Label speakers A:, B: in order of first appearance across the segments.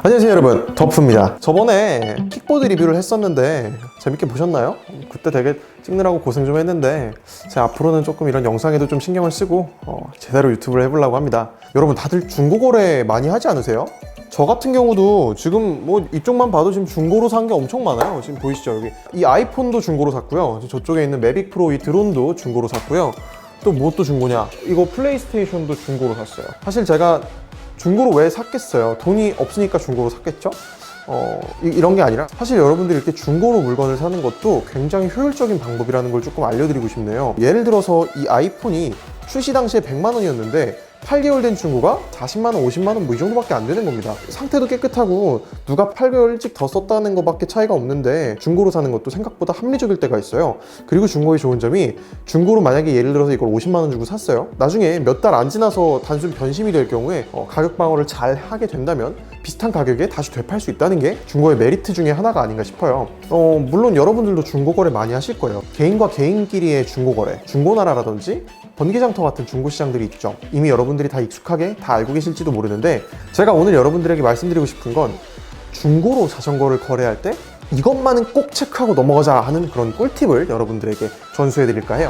A: 안녕하세요 여러분, 덕프입니다. 저번에 킥보드 리뷰를 했었는데 재밌게 보셨나요? 그때 되게 찍느라고 고생 좀 했는데 제가 앞으로는 조금 이런 영상에도 좀 신경을 쓰고 제대로 유튜브를 해보려고 합니다. 여러분 다들 중고 거래 많이 하지 않으세요? 저 같은 경우도 지금 뭐 이쪽만 봐도 지금 중고로 산 게 엄청 많아요. 지금 보이시죠? 여기 이 아이폰도 중고로 샀고요, 저쪽에 있는 매빅 프로 이 드론도 중고로 샀고요. 또 뭐 또 중고냐, 이거 플레이스테이션도 중고로 샀어요. 사실 제가 중고로 왜 샀겠어요? 돈이 없으니까 중고로 샀겠죠? 이런 게 아니라 사실 여러분들이 이렇게 중고로 물건을 사는 것도 굉장히 효율적인 방법이라는 걸 조금 알려드리고 싶네요. 예를 들어서 이 아이폰이 출시 당시에 100만 원이었는데 8개월 된 중고가 40만 원, 50만 원 뭐 이 정도밖에 안 되는 겁니다. 상태도 깨끗하고 누가 8개월 일찍 더 썼다는 것밖에 차이가 없는데 중고로 사는 것도 생각보다 합리적일 때가 있어요. 그리고 중고의 좋은 점이, 중고로 만약에 예를 들어서 이걸 50만 원 주고 샀어요. 나중에 몇 달 안 지나서 단순 변심이 될 경우에 가격 방어를 잘 하게 된다면 비슷한 가격에 다시 되팔 수 있다는 게 중고의 메리트 중에 하나가 아닌가 싶어요. 물론 여러분들도 중고 거래 많이 하실 거예요. 개인과 개인끼리의 중고 거래, 중고나라라든지 번개장터 같은 중고 시장들이 있죠. 이미 여러분들이 다 익숙하게 다 알고 계실지도 모르는데, 제가 오늘 여러분들에게 말씀드리고 싶은 건 중고로 자전거를 거래할 때 이것만은 꼭 체크하고 넘어가자 하는 그런 꿀팁을 여러분들에게 전수해 드릴까 해요.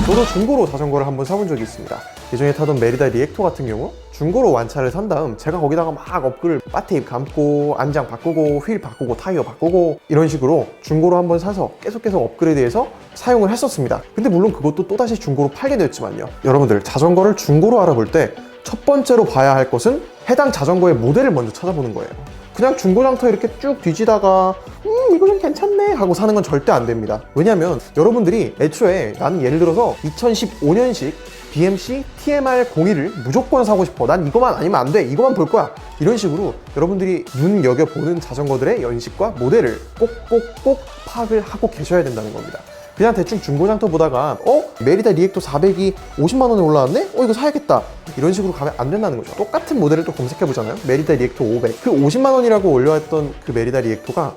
A: 저도 중고로 자전거를 한번 사본 적이 있습니다. 예전에 타던 메리다 리액토 같은 경우 중고로 완차를 산 다음 제가 거기다가 막 업글 바테입 감고 안장 바꾸고 휠 바꾸고 타이어 바꾸고 이런 식으로 중고로 한번 사서 계속 업그레이드해서 사용을 했었습니다. 근데 물론 그것도 또다시 중고로 팔게 되었지만요, 여러분들 자전거를 중고로 알아볼 때 첫 번째로 봐야 할 것은 해당 자전거의 모델을 먼저 찾아보는 거예요. 그냥 중고장터에 이렇게 쭉 뒤지다가 이거 좀 괜찮네 하고 사는 건 절대 안 됩니다. 왜냐면 여러분들이 애초에 나는 예를 들어서 2015년식 BMC TMR01을 무조건 사고 싶어, 난 이거만 아니면 안 돼, 이거만 볼 거야, 이런 식으로 여러분들이 눈여겨보는 자전거들의 연식과 모델을 꼭 파악을 하고 계셔야 된다는 겁니다. 그냥 대충 중고장터 보다가 메리다 리액토 400이 50만 원에 올라왔네? 이거 사야겠다, 이런 식으로 가면 안 된다는 거죠. 똑같은 모델을 또 검색해보잖아요. 메리다 리액토 500, 그 50만 원이라고 올려왔던 그 메리다 리액토가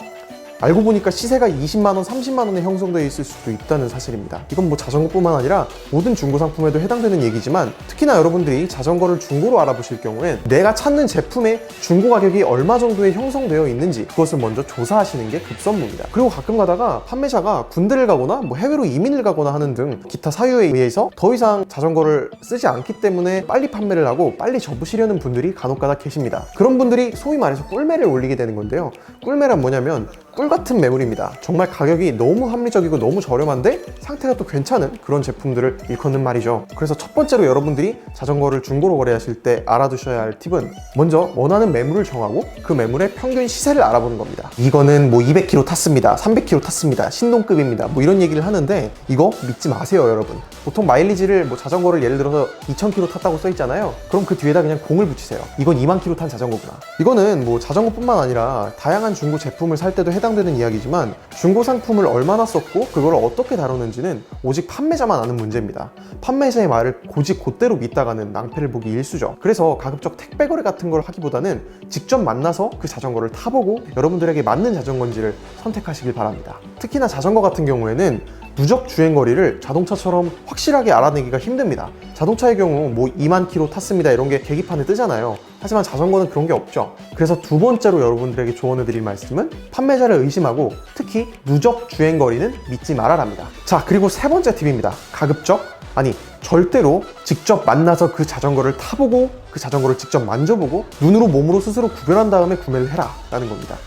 A: 알고 보니까 시세가 20만 원, 30만 원에 형성되어 있을 수도 있다는 사실입니다. 이건 뭐 자전거뿐만 아니라 모든 중고 상품에도 해당되는 얘기지만, 특히나 여러분들이 자전거를 중고로 알아보실 경우에 내가 찾는 제품의 중고 가격이 얼마 정도에 형성되어 있는지 그것을 먼저 조사하시는 게 급선무입니다. 그리고 가끔 가다가 판매자가 군대를 가거나 뭐 해외로 이민을 가거나 하는 등 기타 사유에 의해서 더 이상 자전거를 쓰지 않기 때문에 빨리 판매를 하고 빨리 접으시려는 분들이 간혹가다 계십니다. 그런 분들이 소위 말해서 꿀매를 올리게 되는 건데요, 꿀매란 뭐냐면 꿀같은 매물입니다. 정말 가격이 너무 합리적이고 너무 저렴한데 상태가 또 괜찮은 그런 제품들을 일컫는 말이죠. 그래서 첫 번째로 여러분들이 자전거를 중고로 거래하실 때 알아두셔야 할 팁은, 먼저 원하는 매물을 정하고 그 매물의 평균 시세를 알아보는 겁니다. 이거는 뭐 200km 탔습니다, 300km 탔습니다, 신동급입니다, 뭐 이런 얘기를 하는데 이거 믿지 마세요 여러분. 보통 마일리지를 뭐 자전거를 예를 들어서 2000km 탔다고 써 있잖아요. 그럼 그 뒤에다 그냥 공을 붙이세요. 이건 2만 km 탄 자전거구나. 이거는 뭐 자전거뿐만 아니라 다양한 중고 제품을 살 때도 해당되는 이야기지만, 중고 상품을 얼마나 썼고 그걸 어떻게 다루는지는 오직 판매자만 아는 문제입니다. 판매자의 말을 곧대로 믿다가는 낭패를 보기 일쑤죠. 그래서 가급적 택배 거래 같은 걸 하기보다는 직접 만나서 그 자전거를 타보고 여러분들에게 맞는 자전거인지를 선택하시길 바랍니다. 특히나 자전거 같은 경우에는 누적 주행거리를 자동차처럼 확실하게 알아내기가 힘듭니다. 자동차의 경우 뭐 2만 km 탔습니다 이런 게 계기판에 뜨잖아요. 하지만 자전거는 그런 게 없죠. 그래서 두 번째로 여러분들에게 조언해 드릴 말씀은 판매자를 의심하고 특히 누적 주행거리는 믿지 말아랍니다. 자, 그리고 세 번째 팁입니다. 가급적, 아니 절대로 직접 만나서 그 자전거를 타보고 그 자전거를 직접 만져보고 눈으로 몸으로 스스로 구별한 다음에 구매를 해라 라는 겁니다.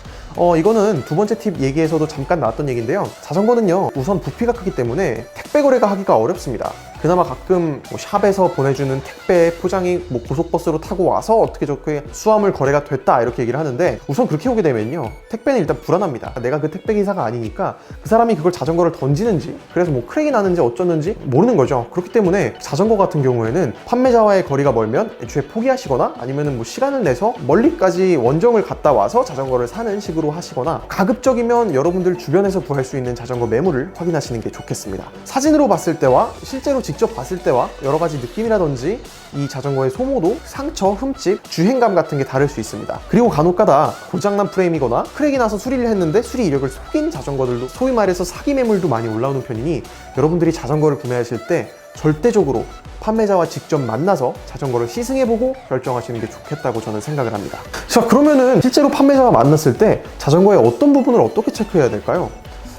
A: 이거는 두 번째 팁 얘기에서도 잠깐 나왔던 얘기인데요, 자전거는요 우선 부피가 크기 때문에 택배 거래가 하기가 어렵습니다. 그나마 가끔 뭐 샵에서 보내주는 택배 포장이 뭐 고속버스로 타고 와서 어떻게 저렇게 수화물 거래가 됐다 이렇게 얘기를 하는데, 우선 그렇게 오게 되면요 택배는 일단 불안합니다. 내가 그 택배 기사가 아니니까 그 사람이 그걸 자전거를 던지는지, 그래서 뭐 크랙이 나는지 어쩌는지 모르는 거죠. 그렇기 때문에 자전거 같은 경우에는 판매자와의 거리가 멀면 애초에 포기하시거나 아니면은 뭐 시간을 내서 멀리까지 원정을 갔다 와서 자전거를 사는 식으로 하시거나, 가급적이면 여러분들 주변에서 구할 수 있는 자전거 매물을 확인하시는 게 좋겠습니다. 사진으로 봤을 때와 실제로 직접 봤을 때와 여러 가지 느낌이라든지 이 자전거의 소모도, 상처, 흠집, 주행감 같은 게 다를 수 있습니다. 그리고 간혹가다 고장난 프레임이거나 크랙이 나서 수리를 했는데 수리 이력을 속인 자전거들도 소위 말해서 사기 매물도 많이 올라오는 편이니, 여러분들이 자전거를 구매하실 때 절대적으로 판매자와 직접 만나서 자전거를 시승해보고 결정하시는 게 좋겠다고 저는 생각을 합니다. 자, 그러면은 실제로 판매자와 만났을 때 자전거의 어떤 부분을 어떻게 체크해야 될까요?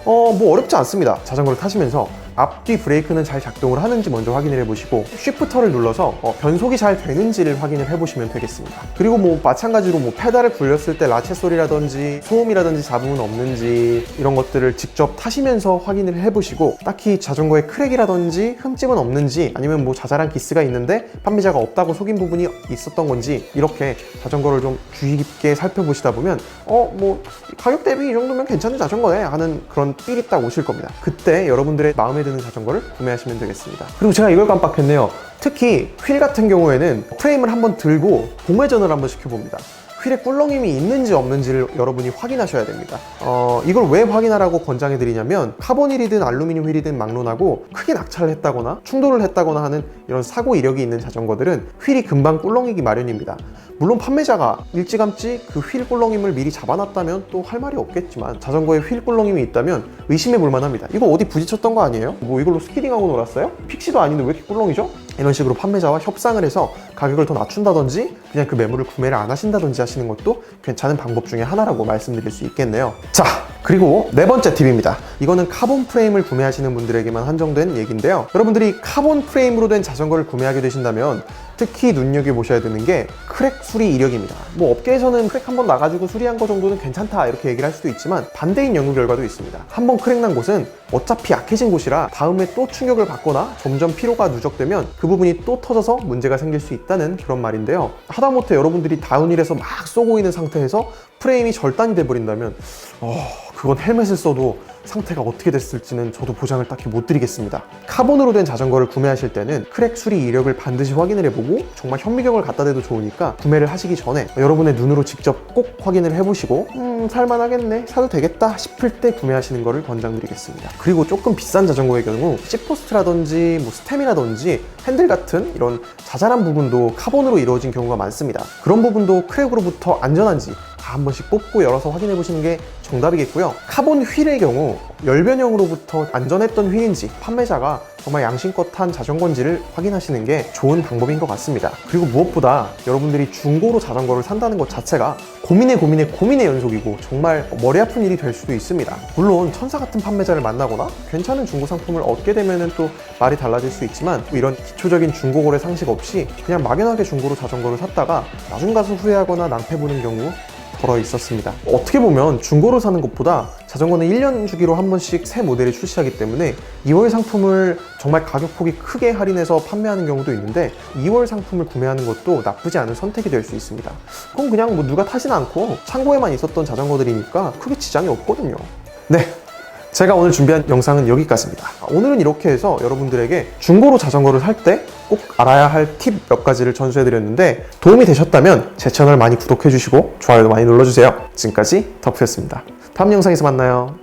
A: 뭐 어렵지 않습니다. 자전거를 타시면서 앞뒤 브레이크는 잘 작동을 하는지 먼저 확인을 해보시고, 쉬프터를 눌러서 변속이 잘 되는지를 확인을 해보시면 되겠습니다. 그리고 뭐 마찬가지로 뭐 페달을 굴렸을 때 라체 소리라든지 소음이라든지 잡음은 없는지 이런 것들을 직접 타시면서 확인을 해보시고, 딱히 자전거에 크랙이라든지 흠집은 없는지, 아니면 뭐 자잘한 기스가 있는데 판매자가 없다고 속인 부분이 있었던 건지, 이렇게 자전거를 좀 주의 깊게 살펴보시다 보면 뭐 가격 대비 이 정도면 괜찮은 자전거네 하는 그런 삘이 딱 오실 겁니다. 그때 여러분들의 마음에 드는 자전거를 구매하시면 되겠습니다. 그리고 제가 이걸 깜빡했네요. 특히 휠 같은 경우에는 프레임을 한번 들고 공회전을 한번 시켜봅니다. 휠에 꿀렁임이 있는지 없는지를 여러분이 확인하셔야 됩니다. 이걸 왜 확인하라고 권장해 드리냐면, 카본 휠이든 알루미늄 휠이든 막론하고 크게 낙차를 했다거나 충돌을 했다거나 하는 이런 사고 이력이 있는 자전거들은 휠이 금방 꿀렁이기 마련입니다. 물론 판매자가 일찌감치 그 휠 꿀렁임을 미리 잡아놨다면 또 할 말이 없겠지만, 자전거에 휠 꿀렁임이 있다면 의심해 볼 만합니다. 이거 어디 부딪혔던 거 아니에요? 뭐 이걸로 스키딩하고 놀았어요? 픽시도 아닌데 왜 이렇게 꿀렁이죠? 이런 식으로 판매자와 협상을 해서 가격을 더 낮춘다든지 그냥 그 매물을 구매를 안 하신다든지 하시는 것도 괜찮은 방법 중에 하나라고 말씀드릴 수 있겠네요. 자, 그리고 네 번째 팁입니다. 이거는 카본 프레임을 구매하시는 분들에게만 한정된 얘기인데요. 여러분들이 카본 프레임으로 된 자전거를 구매하게 되신다면 특히 눈여겨보셔야 되는 게 크랙 수리 이력입니다. 뭐 업계에서는 크랙 한번 나가지고 수리한 거 정도는 괜찮다 이렇게 얘기를 할 수도 있지만, 반대인 연구 결과도 있습니다. 한번 크랙 난 곳은 어차피 약해진 곳이라 다음에 또 충격을 받거나 점점 피로가 누적되면 그 부분이 또 터져서 문제가 생길 수 있다는 그런 말인데요. 하다못해 여러분들이 다운힐에서 막 쏘고 있는 상태에서 프레임이 절단이 돼버린다면 그건 헬멧을 써도 상태가 어떻게 됐을지는 저도 보장을 딱히 못 드리겠습니다. 카본으로 된 자전거를 구매하실 때는 크랙 수리 이력을 반드시 확인을 해보고, 정말 현미경을 갖다 대도 좋으니까 구매를 하시기 전에 여러분의 눈으로 직접 꼭 확인을 해보시고 살만하겠네, 사도 되겠다 싶을 때 구매하시는 것을 권장드리겠습니다. 그리고 조금 비싼 자전거의 경우 시포스트라든지 뭐 스템이라든지 핸들 같은 이런 자잘한 부분도 카본으로 이루어진 경우가 많습니다. 그런 부분도 크랙으로부터 안전한지 다 한 번씩 뽑고 열어서 확인해 보시는 게 정답이겠고요. 카본 휠의 경우 열변형으로부터 안전했던 휠인지, 판매자가 정말 양심껏 탄 자전거인지를 확인하시는 게 좋은 방법인 것 같습니다. 그리고 무엇보다 여러분들이 중고로 자전거를 산다는 것 자체가 고민의 연속이고 정말 머리 아픈 일이 될 수도 있습니다. 물론 천사 같은 판매자를 만나거나 괜찮은 중고 상품을 얻게 되면 또 말이 달라질 수 있지만, 이런 기초적인 중고 거래 상식 없이 그냥 막연하게 중고로 자전거를 샀다가 나중 가서 후회하거나 낭패 보는 경우 덜어 있었습니다. 어떻게 보면 중고로 사는 것보다 자전거는 1년 주기로 한 번씩 새 모델이 출시하기 때문에 2월 상품을 정말 가격폭이 크게 할인해서 판매하는 경우도 있는데, 2월 상품을 구매하는 것도 나쁘지 않은 선택이 될 수 있습니다. 그럼 그냥 뭐 누가 타진 않고 창고에만 있었던 자전거들이니까 크게 지장이 없거든요. 네, 제가 오늘 준비한 영상은 여기까지입니다. 오늘은 이렇게 해서 여러분들에게 중고로 자전거를 살 때 꼭 알아야 할 팁 몇 가지를 전수해드렸는데, 도움이 되셨다면 제 채널 많이 구독해주시고 좋아요도 많이 눌러주세요. 지금까지 덕후였습니다. 다음 영상에서 만나요.